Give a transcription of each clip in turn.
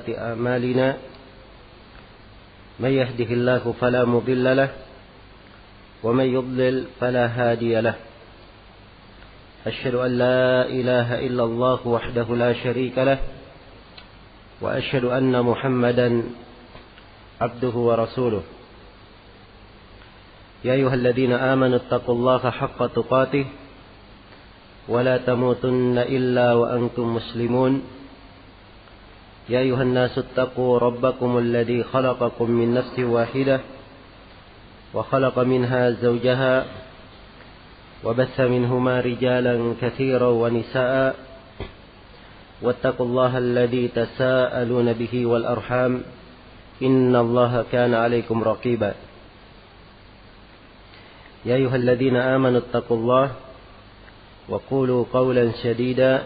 أعمالنا من يهده الله فلا مضل له ومن يضلل فلا هادي له أشهد أن لا إله إلا الله وحده لا شريك له وأشهد أن محمدا عبده ورسوله يا أيها الذين آمنوا اتقوا الله حق تقاته ولا تموتن إلا وأنتم مسلمون يا أيها الناس اتقوا ربكم الذي خلقكم من نفس واحدة وخلق منها زوجها وبث منهما رجالا كثيرا ونساء واتقوا الله الذي تساءلون به والأرحام إن الله كان عليكم رقيبا يا أيها الذين آمنوا اتقوا الله وقولوا قولا سديدا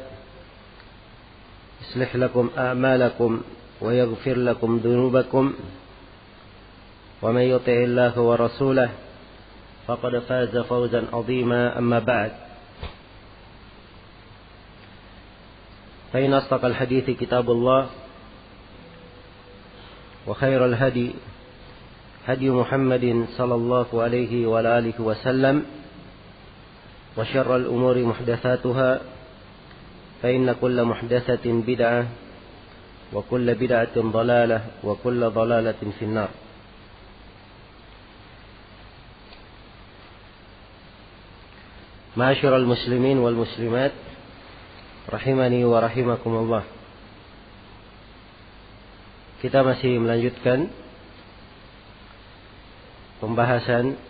يصلح لكم أعمالكم ويغفر لكم ذنوبكم ومن يطع الله ورسوله فقد فاز فوزا عظيما أما بعد فإن أصدق الحديث كتاب الله وخير الهدي هدي محمد صلى الله عليه وآله وسلم وشر الأمور محدثاتها فإن كل محدثة بدعة وكل بدعة ضلالة وكل ضلالة في النار. Ma'asyiral muslimin wal muslimat rahimani wa rahimakumullah. Kita masih melanjutkan pembahasan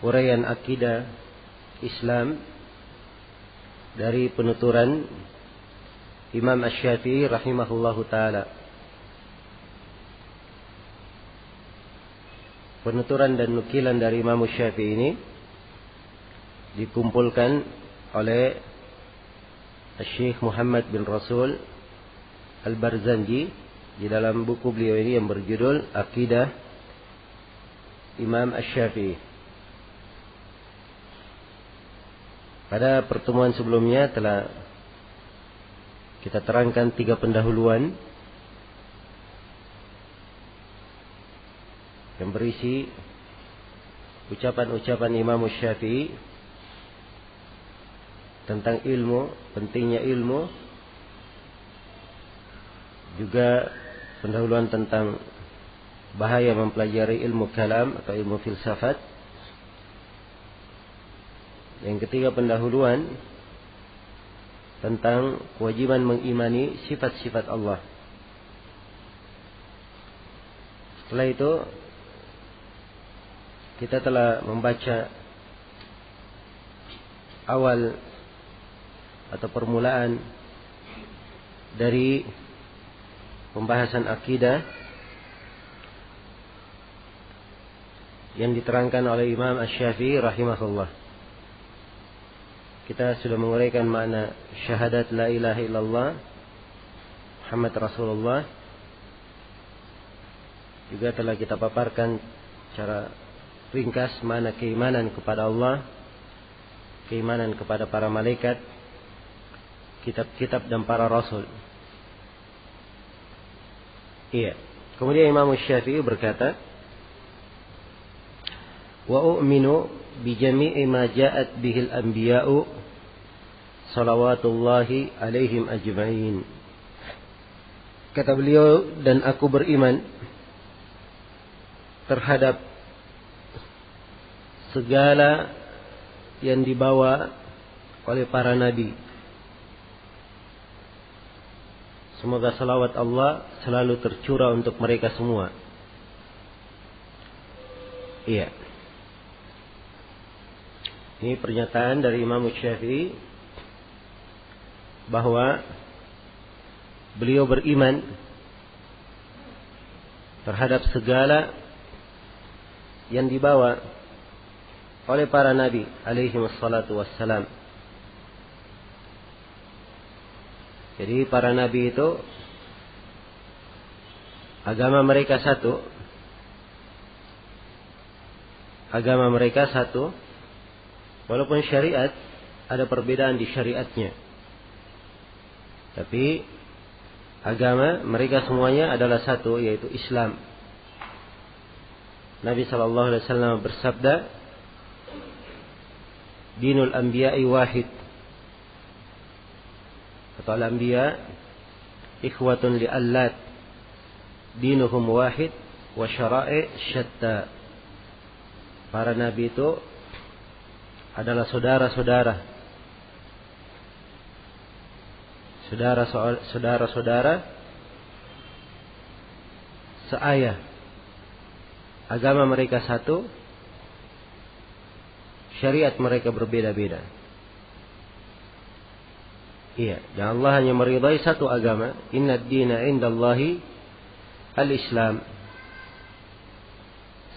uraian akidah Islam dari penuturan Imam Asy-Syafi'i rahimahullahu taala. Penuturan dan nukilan dari Imam Asy-Syafi'i ini dikumpulkan oleh Syekh Muhammad bin Rasul Al-Barzanji di dalam buku beliau ini yang berjudul Aqidah Imam Asy-Syafi'i. Pada pertemuan sebelumnya telah kita terangkan 3 pendahuluan yang berisi ucapan-ucapan Imam Asy-Syafi'i tentang ilmu, pentingnya ilmu, juga pendahuluan tentang bahaya mempelajari ilmu kalam atau ilmu filsafat. Yang ketiga pendahuluan tentang kewajiban mengimani sifat-sifat Allah. Setelah itu kita telah membaca awal atau permulaan dari pembahasan akidah yang diterangkan oleh Imam Asy-Syafi'i rahimahullah. Kita sudah menguraikan makna syahadat la ilaha illallah Muhammad Rasulullah. Juga telah kita paparkan secara ringkas makna keimanan kepada Allah, keimanan kepada para malaikat, kitab-kitab dan para rasul. Iya. Kemudian Imam Asy-Syafi'i berkata, wa u'minu bi jami'i ma ja'at bihil anbiya'u salawatullahi alaihim ajma'in. Kata beliau, dan aku beriman terhadap segala yang dibawa oleh para nabi. Semoga salawat Allah selalu tercurah untuk mereka semua. Iya. Ini pernyataan dari Imam Asy-Syafi'i bahwa beliau beriman terhadap segala yang dibawa oleh para nabi alaihi wassalatu wassalam. Jadi para nabi itu agama mereka satu. Agama mereka satu. Walaupun syariat ada perbedaan di syariatnya. Tapi agama mereka semuanya adalah satu, yaitu Islam. Nabi SAW bersabda, Dinul anbiya'i wahid. Kata al-anbiya, ikhwatun li'allat, dinuhum wahid wa syara'i syatta. Para nabi itu adalah saudara-saudara, saudara-saudara seayah. Agama mereka satu, syariat mereka berbeda-beda. Iya, dan Allah hanya meridai satu agama. Inna ad-dina indallahi al-Islam.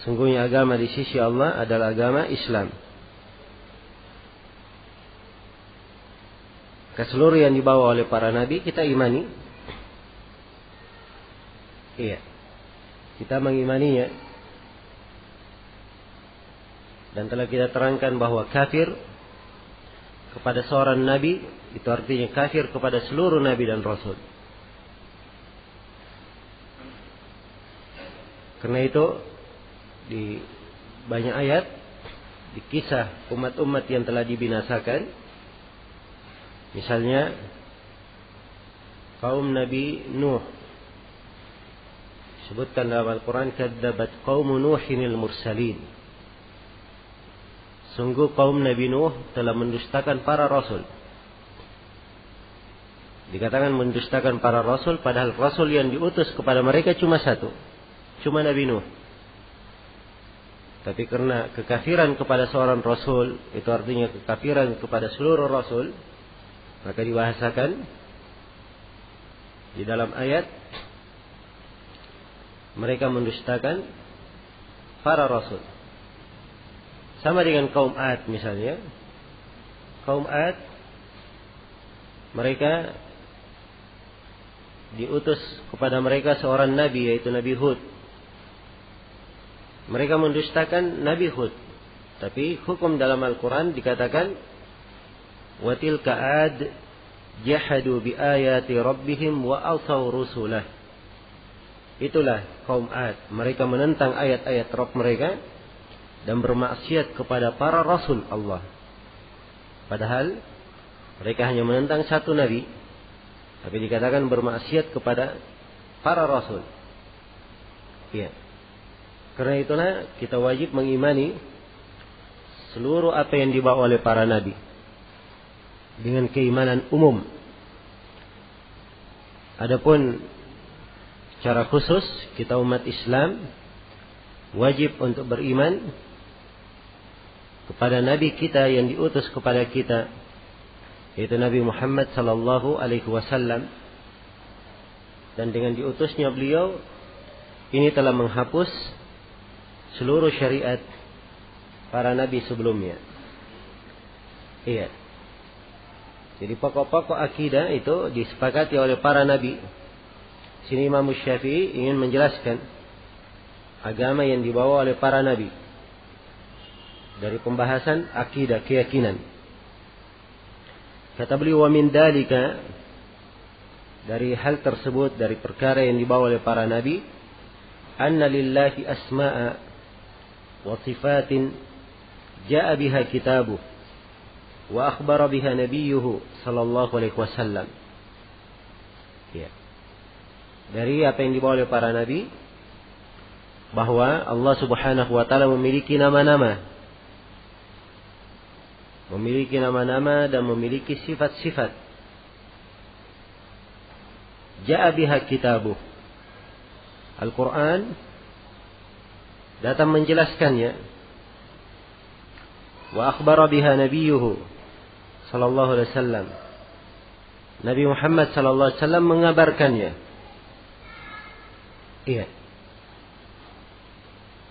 Sungguhnya agama di sisi Allah adalah agama Islam. Keseluruhan yang dibawa oleh para nabi kita imani. Iya, kita mengimaninya. Dan telah kita terangkan bahwa kafir kepada seorang nabi itu artinya kafir kepada seluruh nabi dan rasul. Karena itu di banyak ayat, di kisah umat-umat yang telah dibinasakan, misalnya kaum Nabi Nuh, disebutkan dalam Al-Quran, kadzabat qaumu Nuhinil mursalin. Sungguh kaum Nabi Nuh telah mendustakan para rasul. Dikatakan mendustakan para rasul, padahal rasul yang diutus kepada mereka cuma satu, cuma Nabi Nuh. Tapi karena kekafiran kepada seorang rasul, itu artinya kekafiran kepada seluruh rasul, maka dibahasakan di dalam ayat mereka mendustakan para rasul. Sama dengan kaum Ad misalnya. Kaum Ad, mereka diutus kepada mereka seorang nabi, yaitu Nabi Hud. Mereka mendustakan Nabi Hud. Tapi hukum dalam Al-Quran dikatakan, wa tilka ad jahadu bi ayati rabbihim wa asaw rusulah. Itulah kaum Ad. Mereka menentang ayat-ayat Rabb mereka dan bermaksiat kepada para rasul Allah. Padahal mereka hanya menentang satu nabi, tapi dikatakan bermaksiat kepada para rasul. Iya. Karena itulah kita wajib mengimani seluruh apa yang dibawa oleh para nabi dengan keimanan umum. Adapun secara khusus kita umat Islam wajib untuk beriman kepada nabi kita yang diutus kepada kita, yaitu Nabi Muhammad sallallahu alaihi wasallam. Dan dengan diutusnya beliau ini telah menghapus seluruh syariat para nabi sebelumnya. Iya. Jadi pokok-pokok akidah itu disepakati oleh para nabi. Sini Imam Syafi'i ingin menjelaskan agama yang dibawa oleh para nabi dari pembahasan akidah, keyakinan. Kata beliau, wa min dalika, dari hal tersebut, dari perkara yang dibawa oleh para nabi, anna lillahi asma'a wa sifatin ja'a biha kitabuh wa akhbara biha nabiyyuhu sallallahu alaihi wasallam. Ya. Dari apa yang dibawa oleh para nabi, bahwa Allah subhanahu wa ta'ala memiliki nama-nama, dan memiliki sifat-sifat. Ja'a biha kitabuh, Al-Quran datang menjelaskannya. Wa akhbara biha nabiyyuhu sallallahu alaihi wasallam, Nabi Muhammad sallallahu alaihi wasallam mengabarkannya. Iya.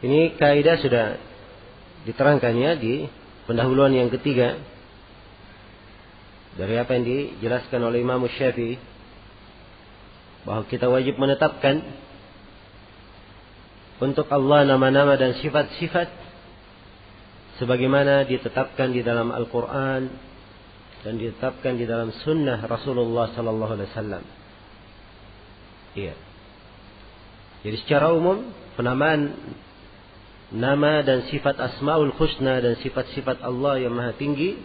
Ini kaidah sudah diterangkannya di pendahuluan yang ketiga dari apa yang dijelaskan oleh Imam Syafi'i, bahwa kita wajib menetapkan untuk Allah nama-nama dan sifat-sifat sebagaimana ditetapkan di dalam Al-Quran dan ditetapkan di dalam sunnah Rasulullah sallallahu alaihi wasallam. Iya. Jadi secara umum penamaan nama dan sifat Asmaul Husna dan sifat-sifat Allah yang maha tinggi,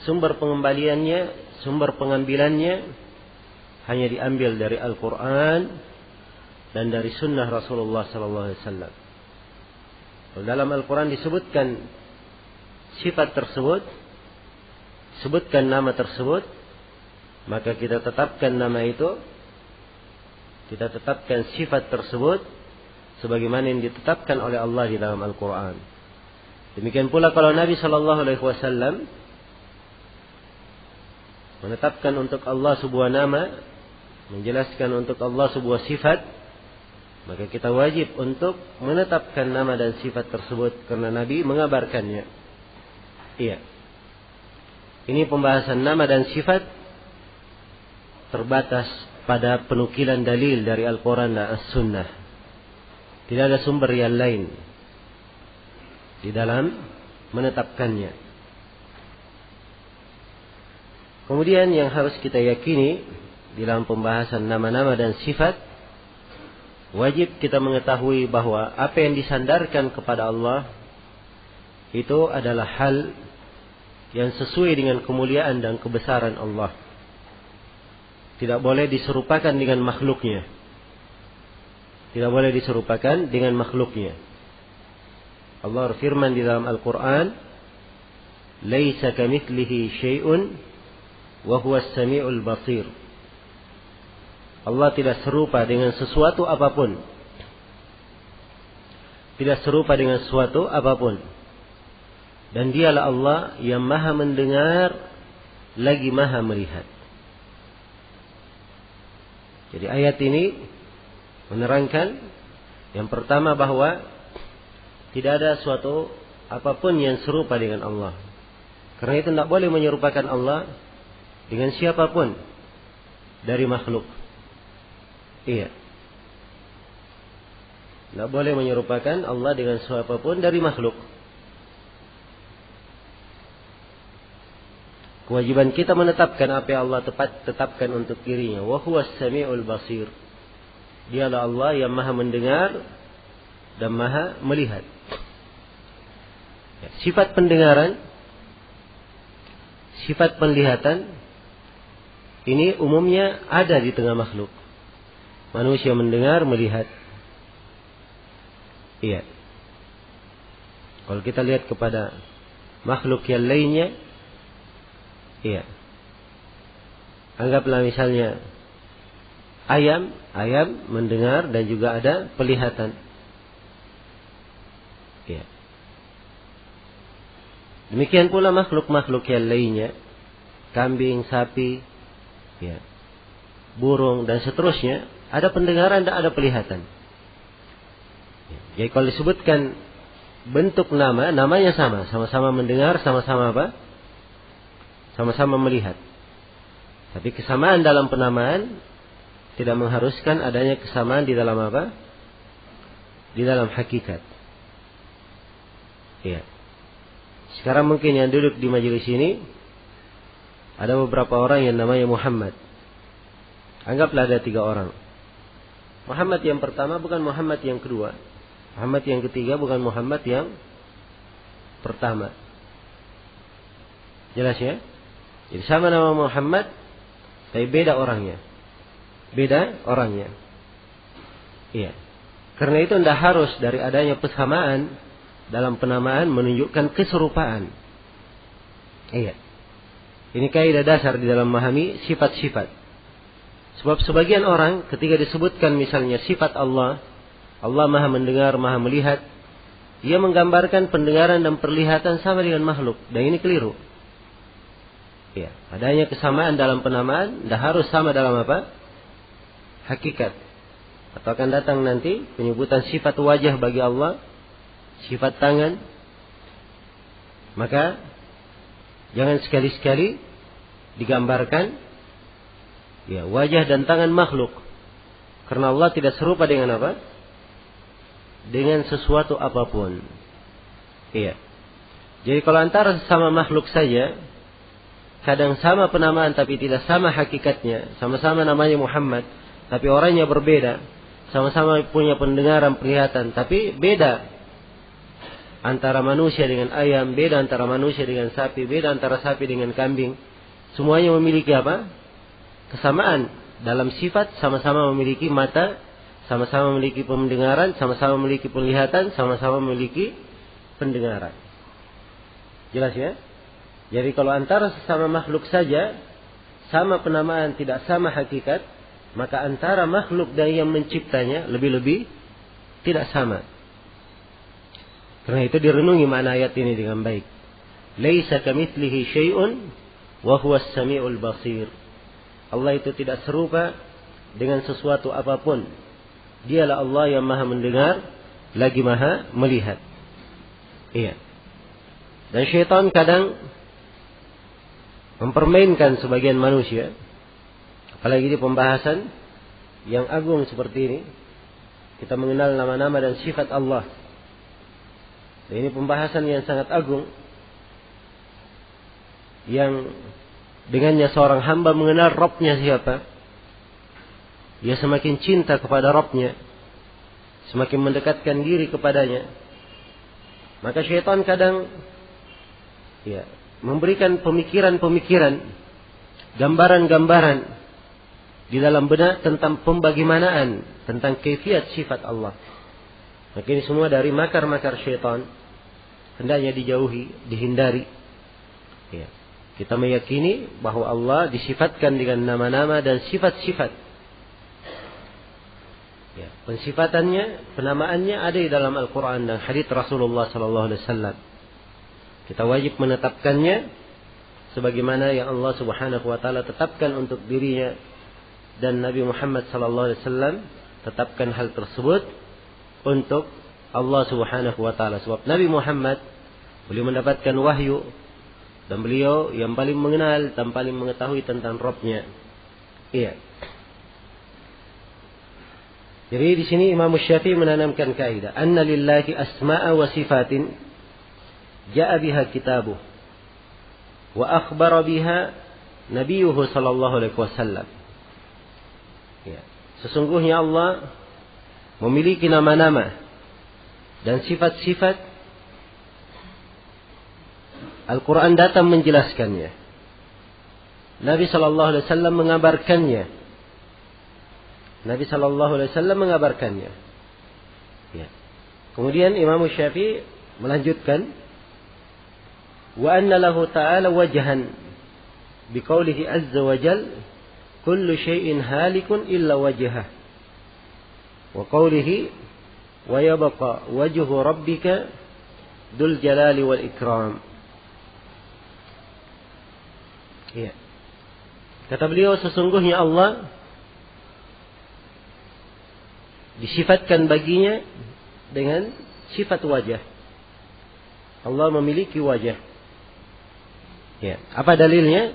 sumber pengembaliannya, sumber pengambilannya hanya diambil dari Al-Quran dan dari sunnah Rasulullah sallallahu alaihi wasallam. Dalam Al-Quran disebutkan sifat tersebut, sebutkan nama tersebut, maka kita tetapkan nama itu, kita tetapkan sifat tersebut sebagaimana yang ditetapkan oleh Allah di dalam Al-Quran. Demikian pula kalau Nabi sallallahu alaihi wasallam menetapkan untuk Allah sebuah nama, menjelaskan untuk Allah sebuah sifat, maka kita wajib untuk menetapkan nama dan sifat tersebut karena Nabi mengabarkannya. Iya. Ini pembahasan nama dan sifat terbatas pada penukilan dalil dari Al-Quran dan As-Sunnah. Tidak ada sumber yang lain di dalam menetapkannya. Kemudian yang harus kita yakini di dalam pembahasan nama-nama dan sifat, wajib kita mengetahui bahwa apa yang disandarkan kepada Allah itu adalah hal yang sesuai dengan kemuliaan dan kebesaran Allah. Tidak boleh diserupakan dengan makhluknya. Tidak boleh diserupakan dengan makhluknya. Allah berfirman di dalam Al-Quran, "Laisa kamitslihi syai'un wa huwas sami'ul basir." Allah tidak serupa dengan sesuatu apapun. Tidak serupa dengan sesuatu apapun. Dan dialah Allah yang maha mendengar lagi maha melihat. Jadi ayat ini menerangkan yang pertama bahwa tidak ada suatu apapun yang serupa dengan Allah. Karena itu tidak boleh menyerupakan Allah dengan siapapun dari makhluk. Iya. Tidak boleh menyerupakan Allah dengan siapapun dari makhluk. Kewajiban kita menetapkan apa yang Allah tetapkan untuk dirinya. Wa huwas sami'ul basir. Dialah Allah yang maha mendengar dan maha melihat. Sifat pendengaran, sifat penglihatan, ini umumnya ada di tengah makhluk. Manusia mendengar, melihat. Iya. Kalau kita lihat kepada makhluk yang lainnya, iya. Anggaplah misalnya ayam mendengar dan juga ada penglihatan. Iya. Demikian pula makhluk-makhluk yang lainnya, kambing, sapi, ya, burung dan seterusnya, ada pendengaran dan ada penglihatan. Ya. Jadi kalau disebutkan bentuk nama, namanya sama-sama mendengar, sama-sama apa? Sama-sama melihat. Tapi kesamaan dalam penamaan tidak mengharuskan adanya kesamaan di dalam apa? Di dalam hakikat. Iya. Sekarang mungkin yang duduk di majelis ini ada beberapa orang yang namanya Muhammad. Anggaplah ada 3 orang. Muhammad yang pertama bukan Muhammad yang kedua. Muhammad yang ketiga bukan Muhammad yang pertama. Jelas ya? Jadi sama nama Muhammad, tapi beda orangnya. Beda orangnya. Iya. Karena itu tidak harus dari adanya persamaan dalam penamaan menunjukkan keserupaan. Iya. Ini kaidah dasar di dalam memahami sifat-sifat. Sebab sebagian orang ketika disebutkan misalnya sifat Allah, Allah maha mendengar, maha melihat, ia menggambarkan pendengaran dan penglihatan sama dengan makhluk. Dan ini keliru. Ya, adanya kesamaan dalam penamaan, tidak harus sama dalam apa? Hakikat. Atau akan datang nanti penyebutan sifat wajah bagi Allah, sifat tangan. Maka jangan sekali-sekali digambarkan ya wajah dan tangan makhluk. Karena Allah tidak serupa dengan apa? Dengan sesuatu apapun. Iya. Jadi kalau antara sesama makhluk saja, kadang sama penamaan tapi tidak sama hakikatnya. Sama-sama namanya Muhammad, tapi orangnya berbeda. Sama-sama punya pendengaran, penglihatan, tapi beda. Antara manusia dengan ayam, beda antara manusia dengan sapi, beda antara sapi dengan kambing. Semuanya memiliki apa? Kesamaan dalam sifat, sama-sama memiliki mata, sama-sama memiliki pendengaran, sama-sama memiliki penglihatan, sama-sama memiliki pendengaran. Jelas ya? Jadi kalau antara sesama makhluk saja sama penamaan tidak sama hakikat, maka antara makhluk dan yang menciptanya lebih-lebih tidak sama. Karena itu direnungi makna ayat ini dengan baik. Laisa kamitslihi syai'un wa huwas samiul basir. Allah itu tidak serupa dengan sesuatu apapun. Dialah Allah yang Maha mendengar lagi Maha melihat. Iya. Dan syaitan kadang mempermainkan sebagian manusia, apalagi di pembahasan yang agung seperti ini. Kita mengenal nama-nama dan sifat Allah. Dan ini pembahasan yang sangat agung, yang dengannya seorang hamba mengenal Rabbnya siapa. Dia semakin cinta kepada Rabbnya, semakin mendekatkan diri kepadanya. Maka syaitan kadang memberikan pemikiran-pemikiran, gambaran-gambaran di dalam benak tentang pembagaimanaan, tentang kaifiat sifat Allah. Maka ini semua dari makar-makar syaitan, hendaknya dijauhi, dihindari. Ya. Kita meyakini bahwa Allah disifatkan dengan nama-nama dan sifat-sifat. Ya. Pensifatannya, penamaannya ada di dalam Al-Quran dan hadits Rasulullah SAW. Kita wajib menetapkannya sebagaimana yang Allah Subhanahu wa taala tetapkan untuk dirinya, dan Nabi Muhammad SAW tetapkan hal tersebut untuk Allah Subhanahu wa taala. Sebab Nabi Muhammad beliau mendapatkan wahyu dan beliau yang paling mengenal dan paling mengetahui tentang Rabb-nya. Iya. Jadi di sini Imam Syafi'i menanamkan kaidah, anna lillahi asma'a wa sifatin ja'a biha kitabuh wa akhbara biha nabiyuhu sallallahu alaihi wasallam. Ya. Sesungguhnya Allah memiliki nama-nama dan sifat-sifat. Al-Quran datang menjelaskannya. Nabi sallallahu alaihi wasallam mengabarkannya. Nabi sallallahu alaihi wasallam mengabarkannya. Ya. Kemudian Imam Syafi'i melanjutkan, wa anna lahu ta'ala wajhan biqaulihi azza wa jal kullu syai'in halikun illa wajhah wa qaulihi wa yabqa wajhu rabbika dzul jalali wal ikram. Ya. Kata beliau, sesungguhnya Allah disifatkan baginya dengan sifat wajah. Allah memiliki wajah. Ya, apa dalilnya?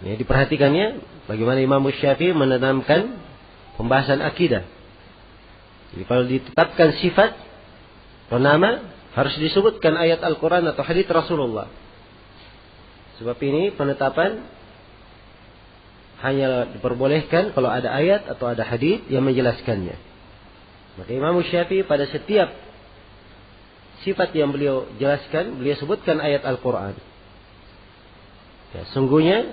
Ya, diperhatikannya bagaimana Imam Syafi'i menanamkan pembahasan akidah. Jadi kalau ditetapkan sifat atau nama harus disebutkan ayat Al-Quran atau hadits Rasulullah. Sebab ini penetapan hanya diperbolehkan kalau ada ayat atau ada hadits yang menjelaskannya. Maka Imam Syafi'i pada setiap sifat yang beliau jelaskan, beliau sebutkan ayat Al-Quran. Ya, sungguhnya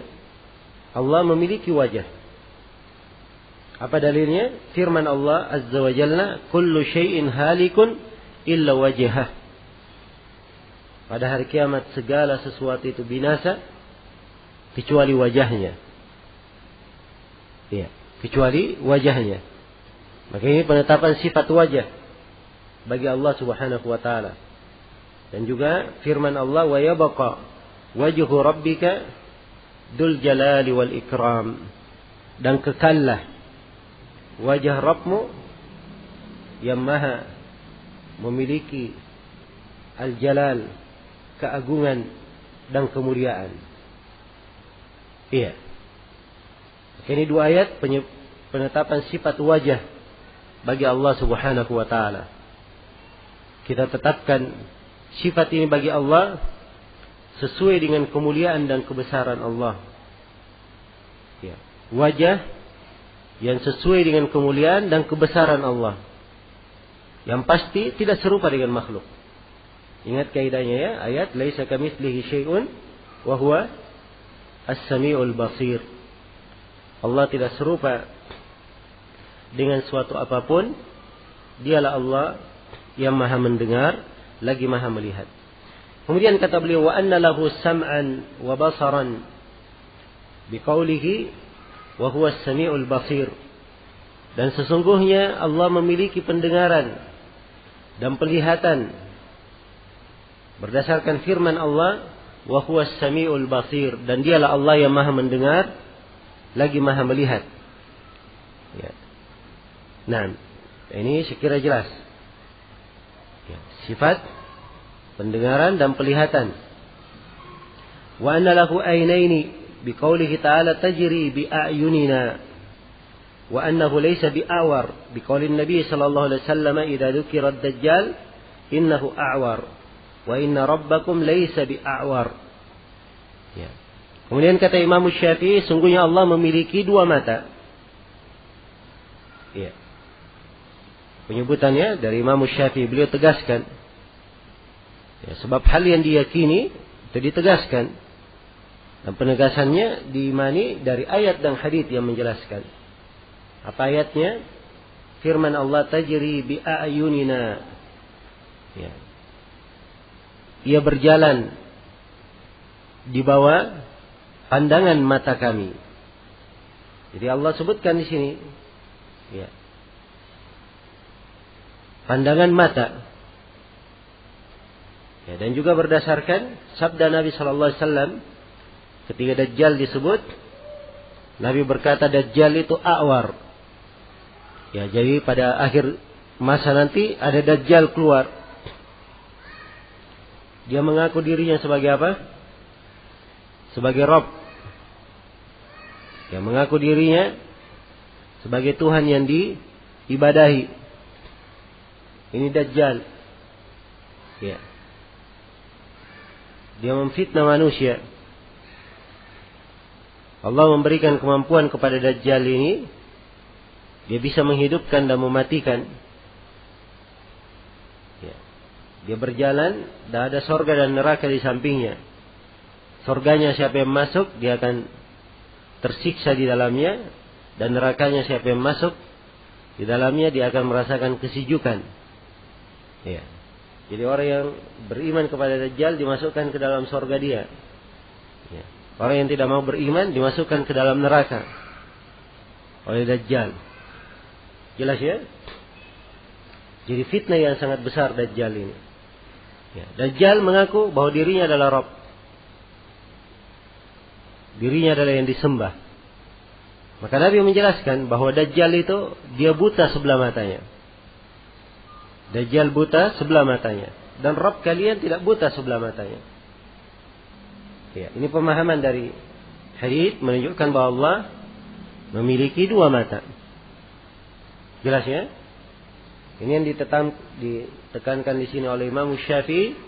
Allah memiliki wajah. Apa dalilnya? Firman Allah Azza wa Jalla, kullu syai'in halikun illa wajhah. Pada hari kiamat segala sesuatu itu binasa kecuali wajahnya. Ya, kecuali wajahnya. Maka ini penetapan sifat wajah bagi Allah Subhanahu wa taala. Dan juga firman Allah, wa yabqa wajhu rabbika dzul jalali wal ikram. Dan kekallah wajah Rabbmu yang maha memiliki al-jalal, keagungan dan kemuliaan. Iya. Ini dua ayat penetapan sifat wajah bagi Allah Subhanahu wa taala. Kita tetapkan sifat ini bagi Allah sesuai dengan kemuliaan dan kebesaran Allah. Ya. Wajah yang sesuai dengan kemuliaan dan kebesaran Allah. Yang pasti tidak serupa dengan makhluk. Ingat kaidahnya ya, ayat laisa kamitslihi syai'un wa huwa as-sami'ul basir. Allah tidak serupa dengan suatu apapun. Dialah Allah yang Maha mendengar lagi Maha melihat. Kemudian kata beliau, wa anna lahu sam'an wa basaran biqaulihi wa huwa as-sami'ul basir. Dan sesungguhnya Allah memiliki pendengaran dan penglihatan berdasarkan firman Allah, wa huwa as-sami'ul basir, dan dialah Allah yang Maha mendengar lagi Maha melihat. Ya. Nah, ini sekira jelas. Ya, sifat pendengaran dan penglihatan. Wa anna lahu aynaini biqaulihi ta'ala tajri bi a'yunina wa annahu laysa bi'awar biqaulin nabi sallallahu alaihi wasallam idza dzukira ad-dajjal innahu a'war wa inna rabbakum laysa bi'awar. Ya. Kemudian kata Imam Syafi'i, sungguhnya Allah memiliki dua mata. Ya. Penyebutannya dari Imam Syafi'i, beliau tegaskan. Ya, sebab hal yang diyakini itu ditegaskan. Dan penegasannya diimani dari ayat dan hadits yang menjelaskan. Apa ayatnya? Firman Allah, tajri bi a'yunina. Ya. Ia berjalan di bawah pandangan mata kami. Jadi Allah sebutkan di sini, ya, pandangan mata. Ya, dan juga berdasarkan sabda Nabi Sallallahu Alaihi Wasallam ketika Dajjal disebut, Nabi berkata Dajjal itu a'war. Ya, jadi pada akhir masa nanti ada Dajjal keluar. Dia mengaku dirinya sebagai apa? Sebagai Rabb. Ya, mengaku dirinya sebagai Tuhan yang diibadahi. Ini Dajjal. Ya. Dia memfitnah manusia. Allah memberikan kemampuan kepada Dajjal ini. Dia bisa menghidupkan dan mematikan. Ya. Dia berjalan, dan ada sorga dan neraka di sampingnya. Sorganya siapa yang masuk, dia akan tersiksa di dalamnya. Dan nerakanya siapa yang masuk, di dalamnya dia akan merasakan kesejukan. Ya. Jadi orang yang beriman kepada Dajjal dimasukkan ke dalam sorga dia. Ya. Orang yang tidak mau beriman dimasukkan ke dalam neraka oleh Dajjal. Jelas ya? Jadi fitnah yang sangat besar Dajjal ini. Ya. Dajjal mengaku bahwa dirinya adalah Rabb. Dirinya adalah yang disembah. Maka Nabi menjelaskan bahwa Dajjal itu dia buta sebelah matanya. Dajjal buta sebelah matanya. Dan Rabb kalian tidak buta sebelah matanya. Ya, ini pemahaman dari hadits menunjukkan bahwa Allah memiliki dua mata. Jelas ya? Ini yang ditekankan di sini oleh Imam Syafi'i.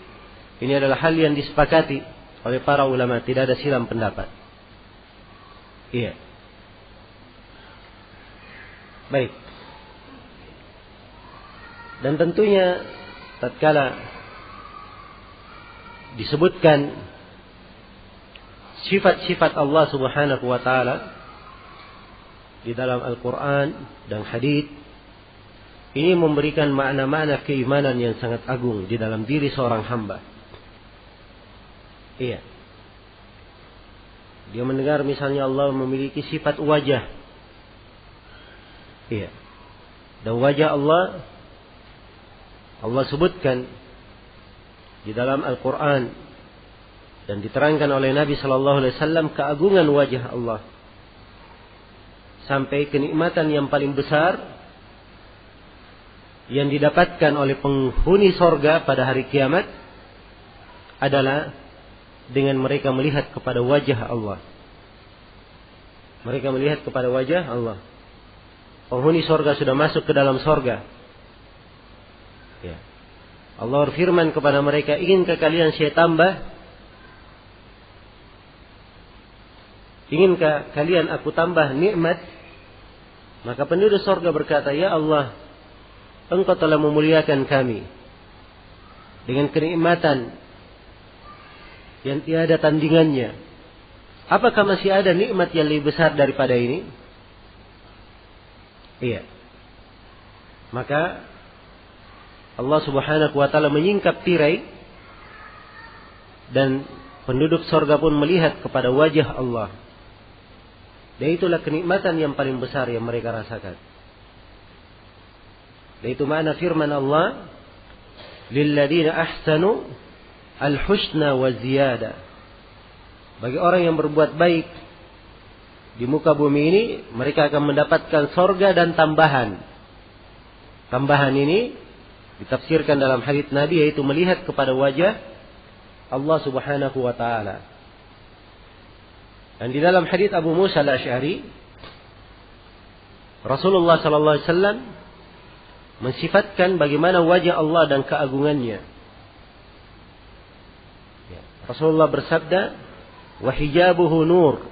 Ini adalah hal yang disepakati oleh para ulama. Tidak ada silang pendapat. Iya. Baik. Dan tentunya tatkala disebutkan sifat-sifat Allah Subhanahu wa taala di dalam Al-Qur'an dan hadits, ini memberikan makna-makna keimanan yang sangat agung di dalam diri seorang hamba. Iya. Dia mendengar misalnya Allah memiliki sifat wajah. Iya. Dan wajah Allah sebutkan di dalam Al-Quran dan diterangkan oleh Nabi Sallallahu Alaihi Wasallam keagungan wajah Allah sampai kenikmatan yang paling besar yang didapatkan oleh penghuni sorga pada hari kiamat adalah dengan mereka melihat kepada wajah Allah. Mereka melihat kepada wajah Allah. Penghuni sorga sudah masuk ke dalam sorga. Ya. Allah berfirman kepada mereka, inginkah kalian saya tambah Inginkah kalian aku tambah nikmat? Maka penduduk surga berkata, ya Allah, Engkau telah memuliakan kami dengan kenikmatan yang tiada tandingannya. Apakah masih ada nikmat yang lebih besar daripada ini? Iya. Maka Allah Subhanahu wa taala menyingkap tirai dan penduduk surga pun melihat kepada wajah Allah. Dan itulah kenikmatan yang paling besar yang mereka rasakan. Dan itu makna firman Allah, lilladzina ahsanu al-husna wa ziyada. Bagi orang yang berbuat baik di muka bumi ini, mereka akan mendapatkan surga dan tambahan. Tambahan ini ditafsirkan dalam hadits Nabi, yaitu melihat kepada wajah Allah Subhanahu wa taala. Dan di dalam hadits Abu Musa al-Asy'ari, Rasulullah sallallahu alaihi wasallam mensifatkan bagaimana wajah Allah dan keagungannya. Rasulullah bersabda, wa hijabuhu nur.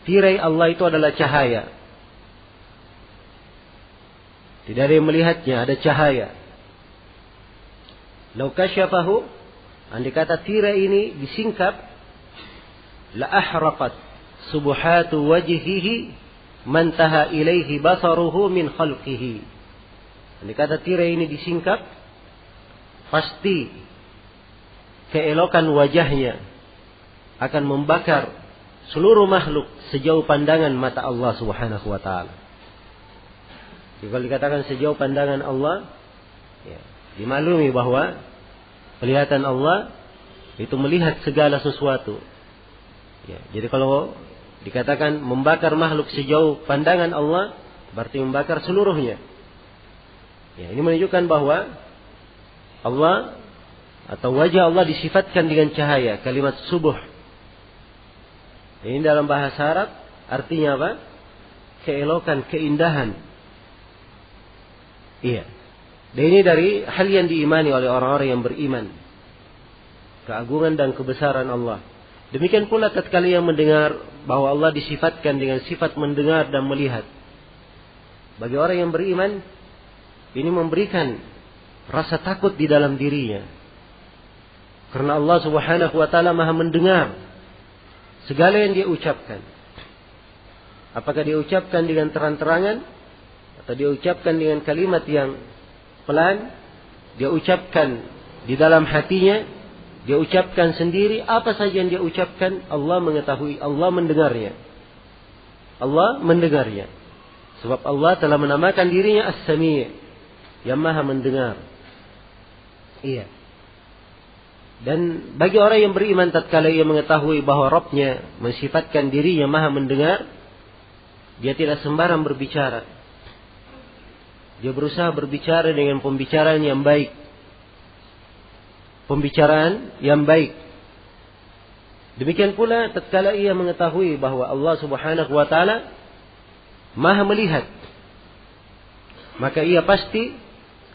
Tirai Allah itu adalah cahaya. Tidak ada yang melihatnya, ada cahaya. Lau kasyafahu, andai kata tirai ini disingkap, la ahraqat subuhatu wajhihi mantaha ilaihi basaruhu min khalqihi. Andai kata tirai ini disingkap, pasti keelokan wajahnya akan membakar seluruh makhluk sejauh pandangan mata Allah Subhanahu wa taala. Kalau dikatakan sejauh pandangan Allah, ya, dimaklumi bahwa penglihatan Allah itu melihat segala sesuatu. Ya, jadi kalau dikatakan membakar makhluk sejauh pandangan Allah, berarti membakar seluruhnya. Ya, ini menunjukkan bahwa Allah atau wajah Allah disifatkan dengan cahaya, kalimat subuh. Ini dalam bahasa Arab artinya apa? Keelokan, keindahan. Iya. Dan ini dari hal yang diimani oleh orang-orang yang beriman. Keagungan dan kebesaran Allah. Demikian pula tatkala yang mendengar bahwa Allah disifatkan dengan sifat mendengar dan melihat. Bagi orang yang beriman, ini memberikan rasa takut di dalam dirinya. Karena Allah Subhanahu wa taala Maha mendengar segala yang dia ucapkan. Apakah dia ucapkan dengan terang-terangan atau dia ucapkan dengan kalimat yang pelan, dia ucapkan di dalam hatinya, dia ucapkan sendiri, apa saja yang dia ucapkan, Allah mengetahui, Allah mendengarnya. Allah mendengarnya. Sebab Allah telah menamakan dirinya As-Sami', yang Maha mendengar. Iya. Dan bagi orang yang beriman tatkala ia mengetahui bahwa Rabb-nya mensifatkan dirinya Maha mendengar, dia tidak sembarang berbicara. Dia berusaha berbicara dengan pembicaraan yang baik. Pembicaraan yang baik. Demikian pula tatkala ia mengetahui bahwa Allah Subhanahu wa taala Maha melihat, maka ia pasti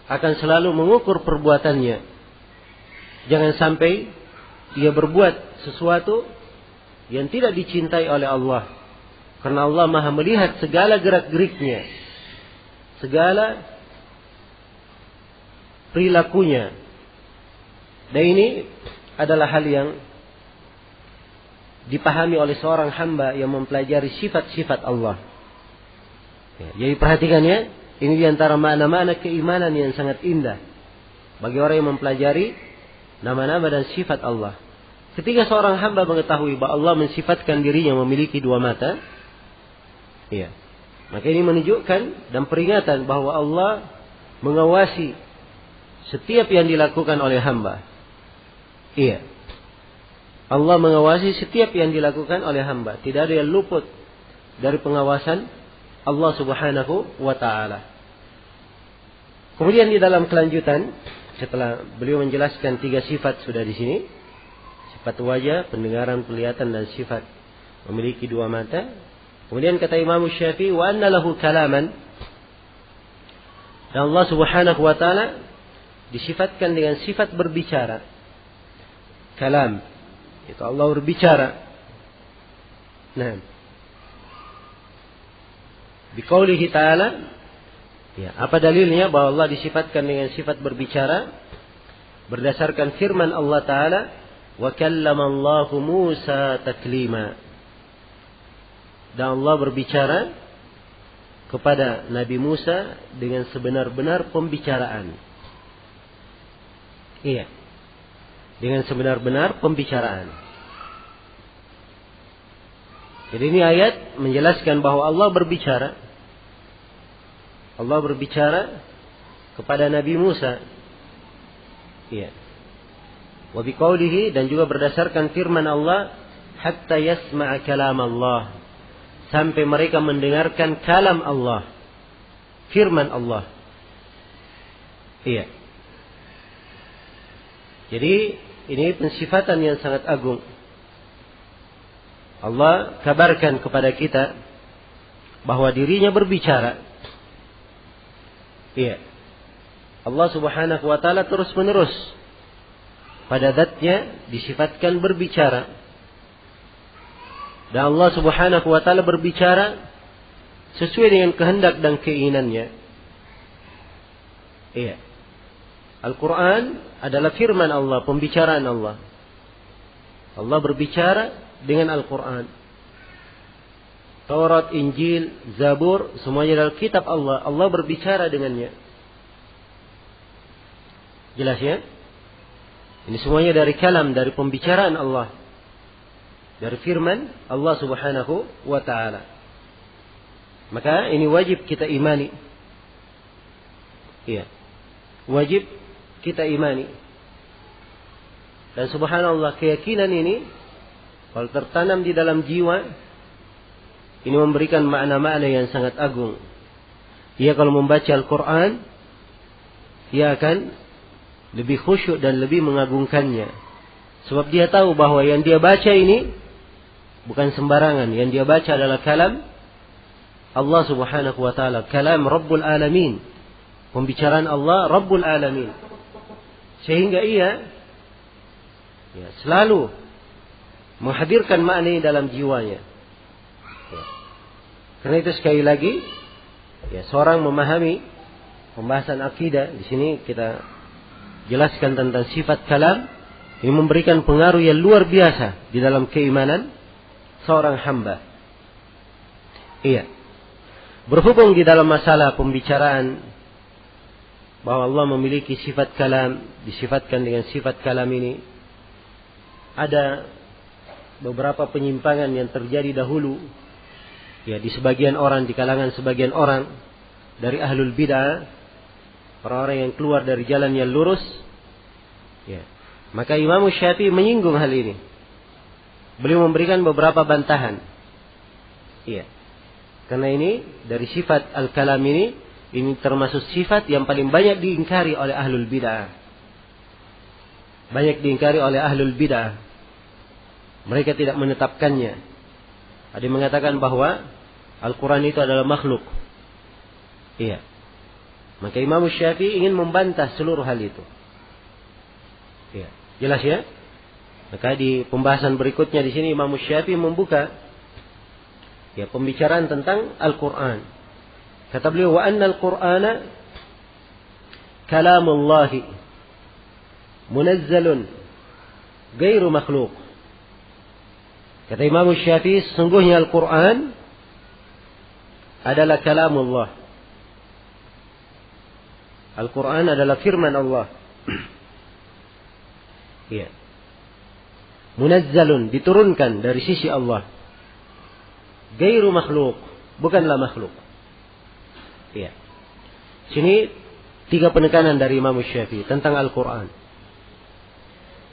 akan selalu mengukur perbuatannya. Jangan sampai ia berbuat sesuatu yang tidak dicintai oleh Allah. Karena Allah Maha melihat segala gerak-geriknya, segala perilakunya. Dan ini adalah hal yang dipahami oleh seorang hamba yang mempelajari sifat-sifat Allah. Ya, jadi perhatikan ya, ini diantara makna-makna keimanan yang sangat indah bagi orang yang mempelajari nama-nama dan sifat Allah. Ketika seorang hamba mengetahui bahwa Allah mensifatkan dirinya memiliki dua mata, ya, maka ini menunjukkan dan peringatan bahwa Allah mengawasi setiap yang dilakukan oleh hamba. Iya. Allah mengawasi setiap yang dilakukan oleh hamba. Tidak ada yang luput dari pengawasan Allah Subhanahu wa ta'ala. Kemudian di dalam kelanjutan, setelah beliau menjelaskan 3 sifat sudah di sini. Sifat wajah, pendengaran, penglihatan, dan sifat memiliki 2 mata. Kemudian kata Imam Syafi'i, wa anna lahu kalaman. Dan Allah Subhanahu wa ta'ala disifatkan dengan sifat berbicara. Kalam, itu Allah berbicara. Nah, biqaulihi ta'ala, ya, apa dalilnya bahwa Allah disifatkan dengan sifat berbicara? Berdasarkan firman Allah Ta'ala, wa kallamallahu Musa taklima. Dan Allah berbicara kepada Nabi Musa dengan sebenar-benar pembicaraan. Iya. Dengan sebenar-benar pembicaraan. Jadi ini ayat menjelaskan bahwa Allah berbicara. Allah berbicara kepada Nabi Musa. Iya. Wa biqaulihi, dan juga berdasarkan firman Allah, hatta yasma'a kalam Allah, sampai mereka mendengarkan kalam Allah, firman Allah. Iya. Jadi ini pensifatan yang sangat agung. Allah kabarkan kepada kita bahwa dirinya berbicara. Iya. Allah Subhanahu wa ta'ala terus menerus pada zatnya disifatkan berbicara. Dan Allah Subhanahu wa ta'ala berbicara sesuai dengan kehendak dan keinginannya. Iya. Al-Quran adalah firman Allah, pembicaraan Allah. Allah berbicara dengan Al-Quran. Taurat, Injil, Zabur, semuanya adalah kitab Allah. Allah berbicara dengannya. Jelas ya? Ini semuanya dari kalam, dari pembicaraan Allah. Dari firman Allah Subhanahu wa ta'ala. Maka ini wajib kita imani. Iya. Wajib kita imani. Dan subhanallah, keyakinan ini kalau tertanam di dalam jiwa, ini memberikan makna-makna yang sangat agung. Ia kalau membaca Al-Quran, ia akan lebih khusyuk dan lebih mengagungkannya. Sebab dia tahu bahwa yang dia baca ini bukan sembarangan. Yang dia baca adalah kalam Allah Subhanahu wa ta'ala. Kalam Rabbul Alamin. Pembicaraan Allah Rabbul Alamin. Sehingga ia selalu menghadirkan makna ini dalam jiwanya. Karena itu sekali lagi, seorang memahami pembahasan akidah. Di sini kita jelaskan tentang sifat kalam. Ini memberikan pengaruh yang luar biasa di dalam keimanan seorang hamba. Iya. Berhubung di dalam masalah pembicaraan bahwa Allah memiliki sifat kalam, disifatkan dengan sifat kalam ini, ada beberapa penyimpangan yang terjadi dahulu, ya, di sebagian orang, di kalangan sebagian orang dari ahlul bid'ah, orang-orang yang keluar dari jalan yang lurus. Ya. Maka Imam Syafi'i menyinggung hal ini. Beliau memberikan beberapa bantahan. Iya. Karena ini dari sifat al-kalam ini termasuk sifat yang paling banyak diingkari oleh ahlul bid'ah. Banyak diingkari oleh ahlul bid'ah. Mereka tidak menetapkannya. Ada yang mengatakan bahwa Al-Quran itu adalah makhluk. Iya. Maka Imam Syafi'i ingin membantah seluruh hal itu. Iya. Jelas ya? Maka di pembahasan berikutnya di sini Imam Syafi'i membuka pembicaraan tentang Al-Quran. Kata beliau, wa anna al-Qur'ana kalamullahi munazzalun ghairu makhluk. Kata Imam Syafi'i, sesungguhnya Al-Quran adalah kalamullah. Al-Quran adalah firman Allah. Iya. Munazzalun, diturunkan dari sisi Allah. Ghairu makhluk, bukanlah makhluk. Iya. Sini 3 penekanan dari Imam Syafi'i tentang Al-Quran.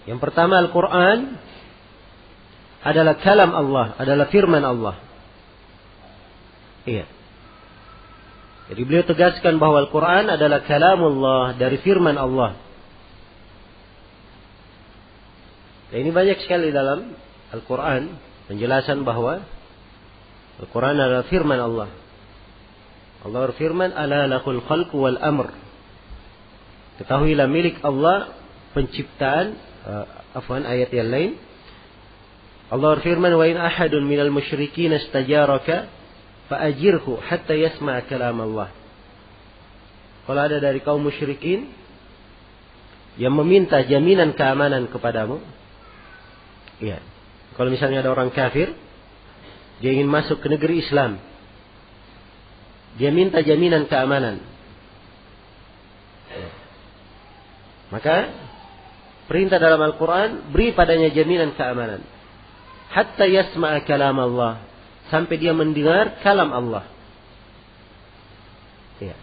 Yang pertama, Al-Quran adalah kalam Allah, adalah firman Allah. Iya. Jadi beliau tegaskan bahwa Al-Quran adalah kalamullah, dari firman Allah. Dan ini banyak sekali dalam Al-Quran penjelasan bahwa Al-Quran adalah firman Allah. Allah berfirman, ala lahul khalqu wal amr. Ketahuilah milik Allah penciptaan, ayat yang lain. Allah berfirman, "Wa in ahadun minal musyrikin istajaraka fa'ajirhu hatta yasma'a kalam Allah." Kalau ada dari kaum musyrikin yang meminta jaminan keamanan kepadamu, ya. Kalau misalnya ada orang kafir, dia ingin masuk ke negeri Islam, dia minta jaminan keamanan, maka perintah dalam Al-Quran, beri padanya jaminan keamanan. Hatta yasma'a kalam Allah, sampai dia mendengar kalam Allah. Ya.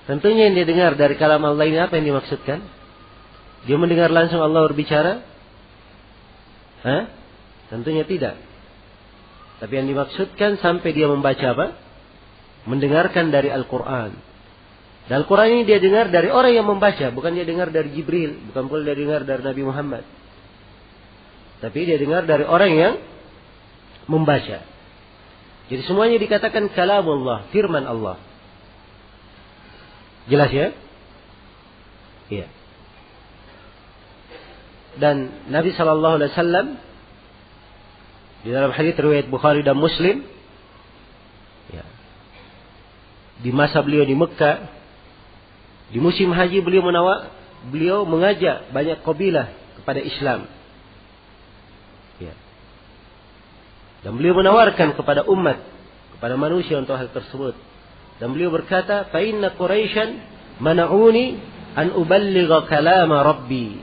Tentunya yang dia dengar dari kalam Allah ini apa yang dimaksudkan? Dia mendengar langsung Allah berbicara? Tentunya tidak. Tapi yang dimaksudkan sampai dia membaca apa? Mendengarkan dari Al-Quran. Dan Al-Quran ini dia dengar dari orang yang membaca. Bukan dia dengar dari Jibril. Bukan pula dia dengar dari Nabi Muhammad. Tapi dia dengar dari orang yang membaca. Jadi semuanya dikatakan kalamullah, firman Allah. Jelas ya? Iya. Dan Nabi SAW di dalam hadits riwayat Bukhari dan Muslim, ya, di masa beliau di Mekah, di musim haji beliau mengajak banyak kabilah kepada Islam. Ya. Dan beliau menawarkan kepada umat, kepada manusia untuk hal tersebut. Dan beliau berkata, "Fa inna Quraisyan mana'uni an uballigha kalama Rabbi."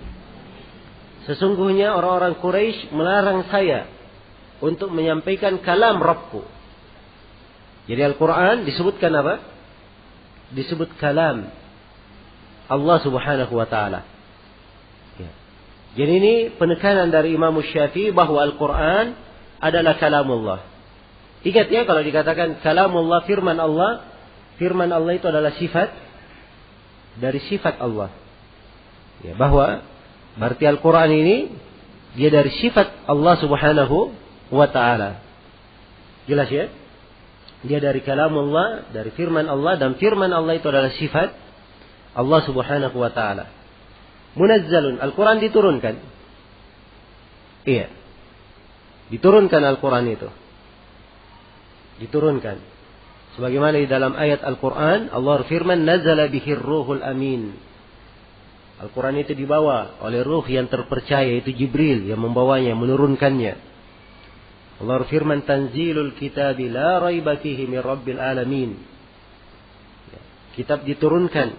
Sesungguhnya orang-orang Quraisy melarang saya untuk menyampaikan kalam Rabbku. Jadi Al-Quran disebutkan apa? Disebut kalam Allah Subhanahu wa ta'ala. Ya. Jadi ini penekanan dari Imam Syafi'i bahwa Al-Quran adalah kalamullah. Ingat ya, kalau dikatakan kalamullah, firman Allah itu adalah sifat dari sifat Allah. Ya, bahwa berarti Al-Quran ini dia dari sifat Allah Subhanahu wa ta'ala. Jelas ya? Dia dari kalamullah, dari firman Allah, dan firman Allah itu adalah sifat Allah Subhanahu wa ta'ala. Munazzalun, Al-Quran diturunkan. Iya. Diturunkan Al-Quran itu. Diturunkan. Sebagaimana di dalam ayat Al-Quran, Allah berfirman, "Nazala bihir ruhul amin." Al-Quran itu dibawa oleh ruh yang terpercaya, itu Jibril yang membawanya, menurunkannya. Allah berfirman, "Tanzilul kitabi la raiba fihi min rabbil alamin." Kitab diturunkan,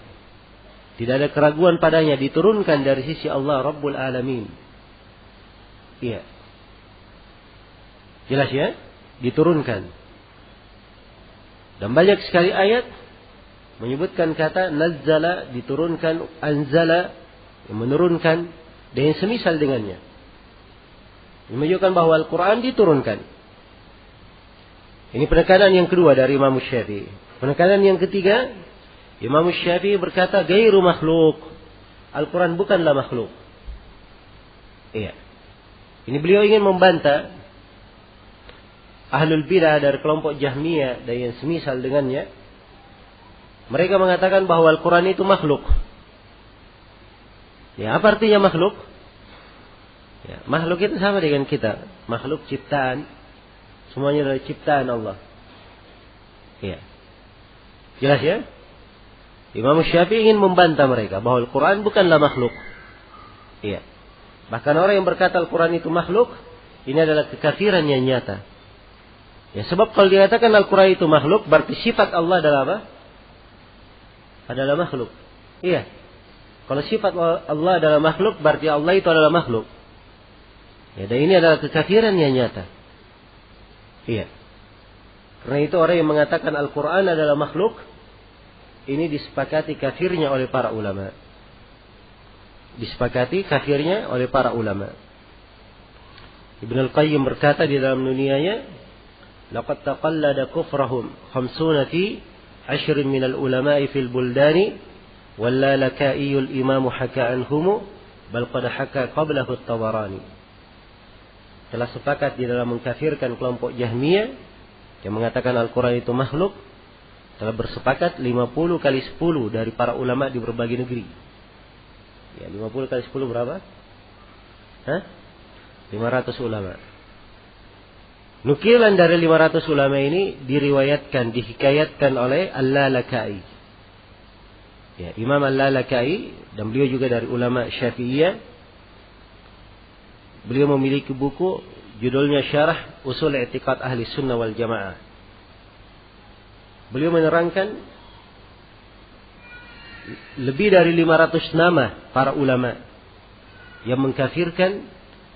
tidak ada keraguan padanya, diturunkan dari sisi Allah Rabbul Alamin. Iya. Jelas ya? Diturunkan. Dan banyak sekali ayat menyebutkan kata nazzala, diturunkan, anzala, menurunkan, dan yang semisal dengannya. Ini menunjukkan bahwa Al-Quran diturunkan. Ini penekanan yang kedua dari Imam Syafi'i. Penekanan yang ketiga, Imam Syafi'i berkata, "Gairu makhluk." Al-Quran bukanlah makhluk. Iya. Ini beliau ingin membantah ahlul bidah dari kelompok Jahmiyah dan yang semisal dengannya. Mereka mengatakan bahwa Al-Quran itu makhluk. Ya, apa artinya makhluk? Ya, makhluk itu sama dengan kita. Makhluk ciptaan. Semuanya adalah ciptaan Allah. Ya. Jelas ya? Imam Syafi'i ingin membantah mereka bahwa Al-Quran bukanlah makhluk. Ya. Bahkan orang yang berkata Al-Quran itu makhluk, ini adalah kekafiran yang nyata. Ya, sebab kalau dikatakan Al-Quran itu makhluk, berarti sifat Allah adalah apa? Adalah makhluk. Iya. Kalau sifat Allah adalah makhluk, berarti Allah itu adalah makhluk. Ya, dan ini adalah kekafiran yang nyata. Iya. Karena itu orang yang mengatakan Al-Quran adalah makhluk, ini disepakati kafirnya oleh para ulama. Disepakati kafirnya oleh para ulama. Ibn Al-Qayyim berkata di dalam Nuniyahnya, "Laqad taqallada kufrahum 50 fi 10 min al-ulama'i fil buldani walla lakaiyul imam haka anhum bal qad haka qablahu at-Tabarani." Telah sepakat di dalam mengkafirkan kelompok Jahmiyah yang mengatakan Al-Quran itu makhluk, telah bersepakat 50 kali 10 dari para ulama di berbagai negeri. Ya, 50 kali 10 berapa? 500 ulama. Nukilan dari 500 ulama ini diriwayatkan, dihikayatkan oleh Al-Lalaka'i. Ya, Imam Al-Lalaka'i, dan beliau juga dari ulama Syafi'iyah. Beliau memiliki buku judulnya Syarah Usul I'tiqad Ahli Sunnah wal Jamaah. Beliau menerangkan lebih dari 500 nama para ulama yang mengkafirkan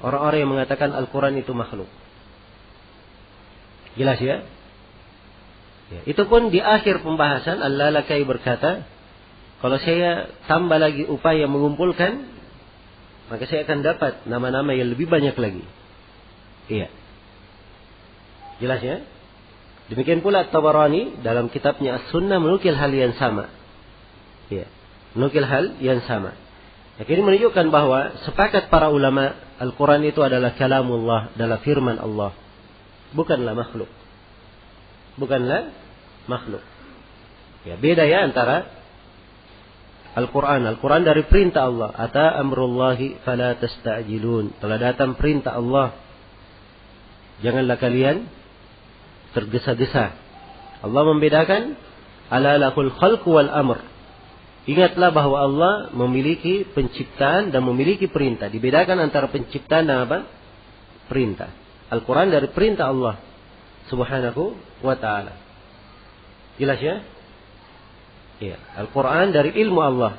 orang-orang yang mengatakan Al-Quran itu makhluk. Jelas ya? Ya, itu pun di akhir pembahasan Al-Lalaka'i berkata, kalau saya tambah lagi upaya mengumpulkan, maka saya akan dapat nama-nama yang lebih banyak lagi. Iya. Jelas ya? Demikian pula Tabarani dalam kitabnya As-Sunnah menukil hal yang sama. Iya. Menukil hal yang sama. Nah, ini menunjukkan bahwa sepakat para ulama Al-Quran itu adalah kalamullah, adalah firman Allah. Bukanlah makhluk. Bukanlah makhluk. Ya, beda ya antara Al-Quran. Al-Quran dari perintah Allah. Ata amrullahi fala tasta'jilun. Telah datang perintah Allah. Janganlah kalian tergesa-gesa. Allah membedakan ala lahul khalqu wal amr. Ingatlah bahwa Allah memiliki penciptaan dan memiliki perintah. Dibedakan antara penciptaan dan apa? Perintah. Al-Quran dari perintah Allah subhanahu wa ta'ala. Jelas ya? Ya. Al-Quran dari ilmu Allah.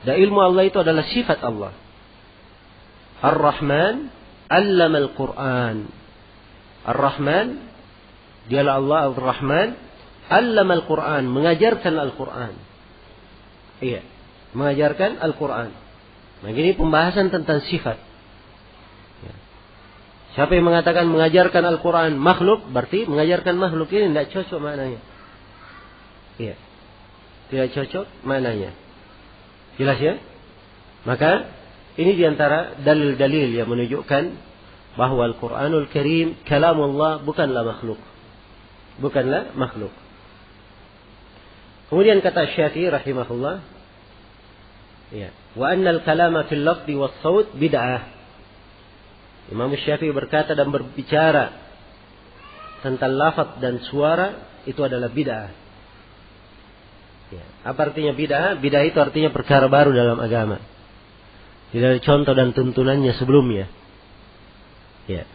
Dan ilmu Allah itu adalah sifat Allah. Ar-Rahman allama al-Quran. Ar-Rahman, dialah Allah Ar-Rahman, allama al-Quran, mengajarkan Al-Quran. Iya, mengajarkan Al-Quran. Nah, ini pembahasan tentang sifat. Ya. Siapa yang mengatakan mengajarkan Al-Quran makhluk, berarti mengajarkan makhluk ini tidak cocok maknanya. Iya, tidak cocok maknanya. Jelas ya? Maka ini diantara dalil-dalil yang menunjukkan bahwa Al-Quranul Karim kalamullah, bukanlah makhluk. Bukanlah makhluk. Kemudian kata Syafi'i rahimahullah, ya, wa annal kalama fil lafzi was saut bid'ah. Imam Syafi'i berkata dan berbicara tentang lafaz dan suara itu adalah bid'ah. Ya, apa artinya bid'ah? Bid'ah itu artinya perkara baru dalam agama. Tidak ada contoh dan tuntunannya sebelumnya. Ya.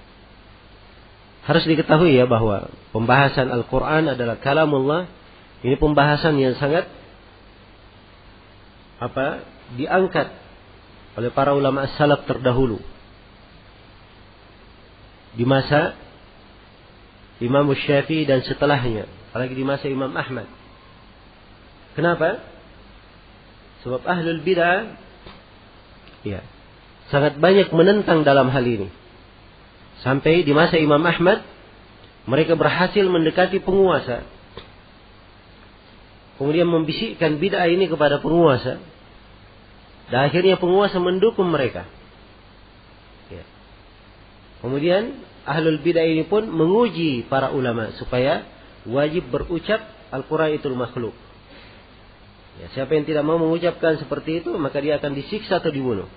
Harus diketahui ya bahwa pembahasan Al-Quran adalah kalamullah. Ini pembahasan yang sangat diangkat oleh para ulama salaf terdahulu. Di masa Imam Syafi'i dan setelahnya. Apalagi di masa Imam Ahmad. Kenapa? Sebab ahlul bid'ah ya, sangat banyak menentang dalam hal ini. Sampai di masa Imam Ahmad, mereka berhasil mendekati penguasa. Kemudian membisikkan bid'ah ini kepada penguasa. Dan akhirnya penguasa mendukung mereka. Ya. Kemudian ahlul bid'ah ini pun menguji para ulama supaya wajib berucap Al-Quran itu makhluk. Ya, siapa yang tidak mau mengucapkan seperti itu, maka dia akan disiksa atau dibunuh.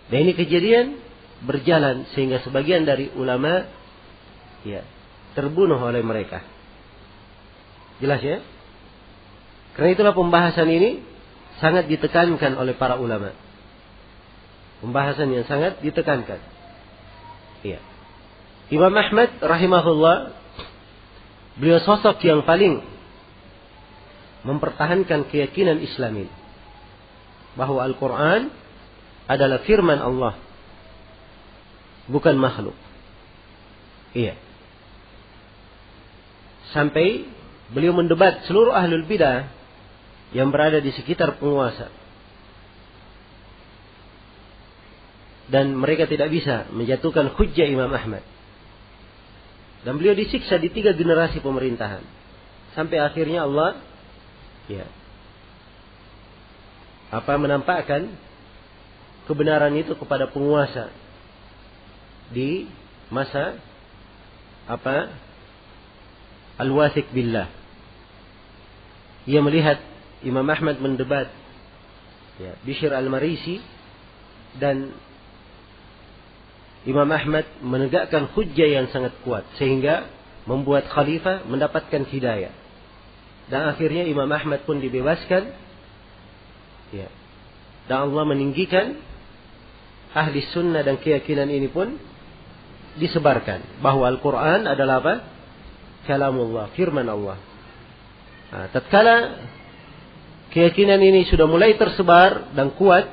Dan ini kejadian berjalan sehingga sebagian dari ulama ya terbunuh oleh mereka. Jelas ya? Karena itulah pembahasan ini sangat ditekankan oleh para ulama. Pembahasan yang sangat ditekankan. Ya. Imam Ahmad rahimahullah, beliau sosok yang paling mempertahankan keyakinan Islam ini, bahwa Al-Quran adalah firman Allah, bukan makhluk. Iya. Sampai beliau mendebat seluruh ahlul bidah yang berada di sekitar penguasa. Dan mereka tidak bisa menjatuhkan hujjah Imam Ahmad. Dan beliau disiksa di 3 generasi pemerintahan. Sampai akhirnya Allah menampakkan kebenaran itu kepada penguasa di masa Al-Wathiq billah. Ia melihat Imam Ahmad mendebat Bishr al-Marisi, dan Imam Ahmad menegakkan hujjah yang sangat kuat sehingga membuat khalifah mendapatkan hidayah. Dan akhirnya Imam Ahmad pun dibebaskan. Ya. Dan Allah meninggikan ahli sunnah dan keyakinan ini pun disebarkan bahwa Al-Quran adalah apa? Kalamullah, firman Allah. Nah, tatkala keyakinan ini sudah mulai tersebar dan kuat,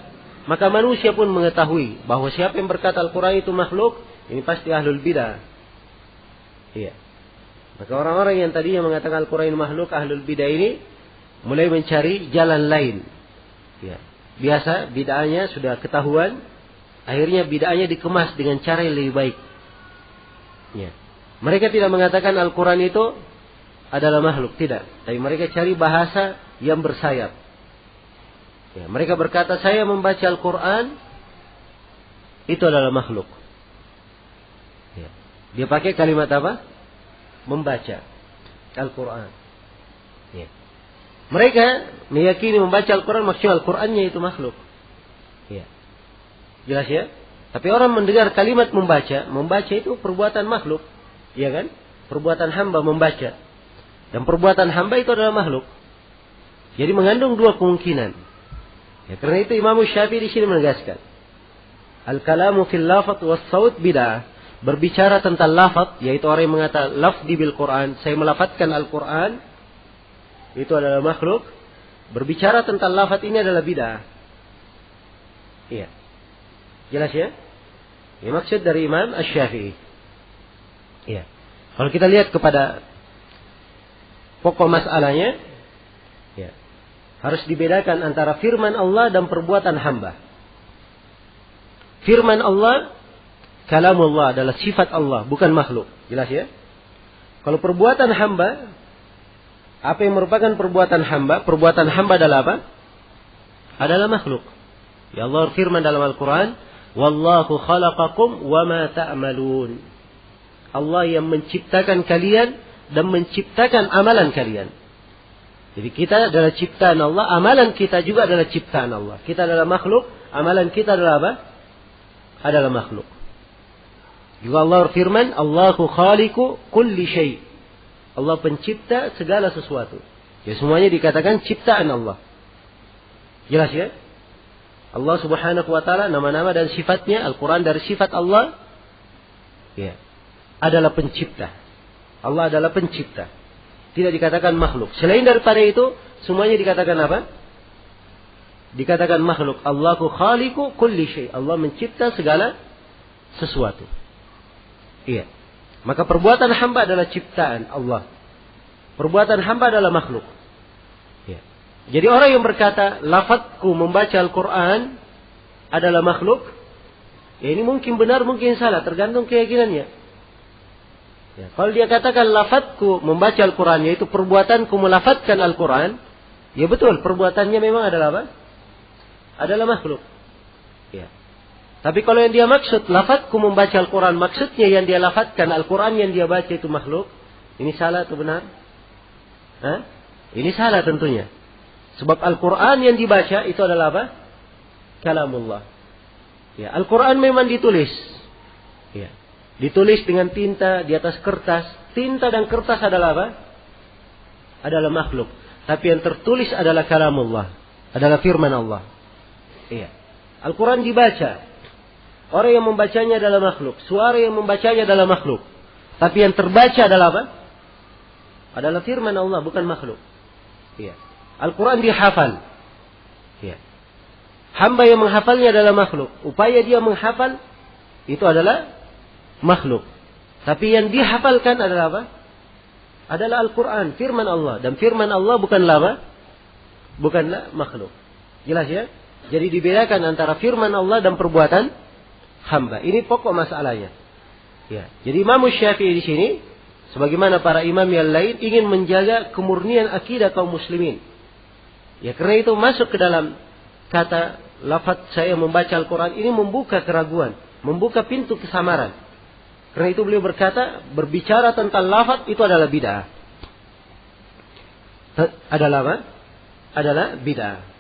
maka manusia pun mengetahui bahwa siapa yang berkata Al-Quran itu makhluk, ini pasti ahlul bidah. Iya. Maka orang-orang yang tadinya mengatakan Al-Quran itu makhluk, ahlul bidah ini mulai mencari jalan lain. Ya. Biasa bid'ahnya sudah ketahuan, akhirnya bid'ahnya dikemas dengan cara yang lebih baik. Ya. Mereka tidak mengatakan Al-Quran itu adalah makhluk, tidak. Tapi mereka cari bahasa yang bersayap. Ya. Mereka berkata, saya membaca Al-Quran itu adalah makhluk. Ya. Dia pakai kalimat apa? Membaca Al-Quran. Ya. Mereka meyakini membaca Al-Quran maksudnya Al-Qurannya itu makhluk. Ya. Jelas ya? Tapi orang mendengar kalimat membaca itu perbuatan makhluk. Ya kan? Perbuatan hamba membaca. Dan perbuatan hamba itu adalah makhluk. Jadi mengandung dua kemungkinan. Ya, karena itu Imam Syafi'i di sini menegaskan, al-kalamu fil lafaz was saut bid'ah. Berbicara tentang lafaz, yaitu orang yang mengatakan lafzi bil Quran, saya melafadzkan Al-Quran, itu adalah makhluk. Berbicara tentang lafaz ini adalah bid'ah. Iya. Jelas ya? Ini maksud dari Imam Asy-Syafi'i. Iya. Kalau kita lihat kepada pokok masalahnya, ya, harus dibedakan antara firman Allah dan perbuatan hamba. Firman Allah, kalamullah adalah sifat Allah, bukan makhluk. Jelas ya? Kalau perbuatan hamba, apa yang merupakan perbuatan hamba? Perbuatan hamba adalah apa? Adalah makhluk. Ya Allah firman dalam Al-Quran, wallahu khalaqakum wa ma ta'malun. Allah yang menciptakan kalian dan menciptakan amalan kalian. Jadi kita adalah ciptaan Allah, amalan kita juga adalah ciptaan Allah. Kita adalah makhluk, amalan kita adalah apa? Adalah makhluk. Juga Allah firman, Allahu khaliqu kulli syai'. Allah pencipta segala sesuatu. Ya semuanya dikatakan ciptaan Allah. Jelas ya? Allah Subhanahu wa taala nama-nama dan sifatnya, Al-Quran dari sifat Allah, ya, adalah pencipta. Allah adalah pencipta. Tidak dikatakan makhluk. Selain daripada itu, semuanya dikatakan apa? Dikatakan makhluk. Allahu khaliqu kulli syai'. Allah mencipta segala sesuatu. Iya. Maka perbuatan hamba adalah ciptaan Allah. Perbuatan hamba adalah makhluk. Iya. Jadi orang yang berkata, lafadzku membaca Al-Quran adalah makhluk, ya ini mungkin benar, mungkin salah, tergantung keyakinannya. Ya, kalau dia katakan lafadzku membaca Al-Quran, yaitu perbuatanku melafadzkan Al-Quran, ya betul, perbuatannya memang adalah apa? Adalah makhluk. Ya. Tapi kalau yang dia maksud, lafadzku membaca Al-Quran, maksudnya yang dia lafadzkan Al-Quran yang dia baca itu makhluk, ini salah atau benar? Hah? Ini salah tentunya. Sebab Al-Quran yang dibaca itu adalah apa? Kalamullah. Ya, Al-Quran memang ditulis. Ya. Ditulis dengan tinta di atas kertas. Tinta dan kertas adalah apa? Adalah makhluk. Tapi yang tertulis adalah kalamullah. Adalah firman Allah. Iya. Al-Quran dibaca. Orang yang membacanya adalah makhluk. Suara yang membacanya adalah makhluk. Tapi yang terbaca adalah apa? Adalah firman Allah, bukan makhluk. Iya. Al-Quran dihafal. Iya. Hamba yang menghafalnya adalah makhluk. Upaya dia menghafal itu adalah makhluk. Tapi yang dihafalkan adalah apa? Adalah Al-Quran, firman Allah. Dan firman Allah bukanlah apa? Bukanlah makhluk. Jelas ya? Jadi dibedakan antara firman Allah dan perbuatan hamba. Ini pokok masalahnya. Ya. Jadi Imam Syafi'i di sini, sebagaimana para imam yang lain, ingin menjaga kemurnian akidah kaum muslimin. Ya, karena itu masuk ke dalam kata lafaz saya membaca Al-Quran ini membuka keraguan, membuka pintu kesamaran. Karena itu beliau berkata, berbicara tentang lafaz itu adalah bid'ah. Adalah apa? Adalah bid'ah.